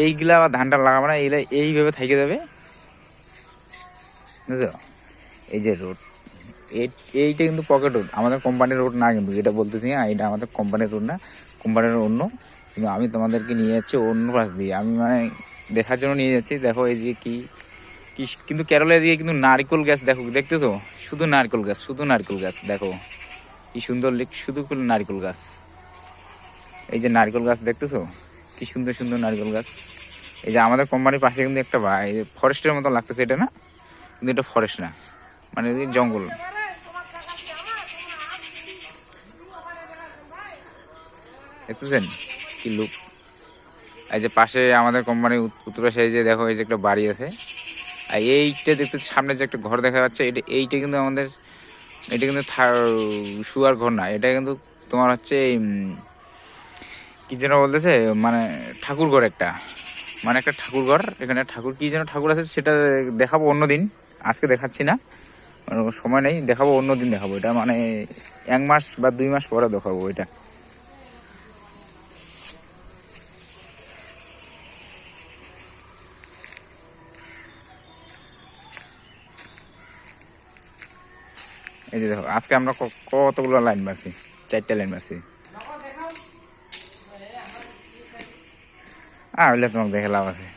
এইগুলা আবার ধানটা লাগাবো না, এইগুলা এইভাবে থেকে যাবে, বুঝছো? এই যে রোড, এইটা কিন্তু পকেট রোড, আমাদের কোম্পানির রোড না, কিন্তু যেটা বলতেছি না, এটা আমাদের কোম্পানির রোড না, কোম্পানির অন্য। কিন্তু আমি তোমাদেরকে নিয়ে যাচ্ছি অন্য পাশ দিয়ে, আমি মানে দেখার জন্য নিয়ে যাচ্ছি। দেখো এই যে কি কি কিন্তু কেরলের দিকে কিন্তু নারকেল গাছ, দেখো দেখতেছো, শুধু নারকেল গাছ, শুধু নারকেল গাছ, দেখো কি সুন্দর শুধু নারকেল গাছ। এই যে নারকেল গাছ দেখতেছো, কি সুন্দর সুন্দর নারকেল গাছ। এই যে আমাদের কোম্পানির পাশে কিন্তু একটা ফরেস্টের মতো লাগতেছে, এটা না কিন্তু এটা ফরেস্ট না, মানে জঙ্গল। দেখতেছেন কি লুক। এই যে পাশে আমাদের কোম্পানির উত্তর পাশে এই যে দেখো, এই যে একটা বাড়ি আছে, আর এইটা দেখতে সামনে যে একটা ঘর দেখা যাচ্ছে, এইটা কিন্তু আমাদের, এটা কিন্তু শুয়ার ঘর না, এটা কিন্তু তোমার হচ্ছে কি যেন বলতেছে, মানে ঠাকুর ঘর একটা, মানে একটা ঠাকুর ঘর। এখানে ঠাকুর, কি যেন ঠাকুর আছে সেটা দেখাবো অন্যদিন, আজকে দেখাচ্ছি না, সময় নেই, দেখাবো অন্যদিন দেখাবো। এটা মানে 1 মাস বা 2 মাস পরে দেখাবো এটা। এই যে দেখো আজকে আমরা কতগুলো লাইন মারছি, 4টা লাইন মারছি। হইলে তোমাকে দেখে লাভ আছে।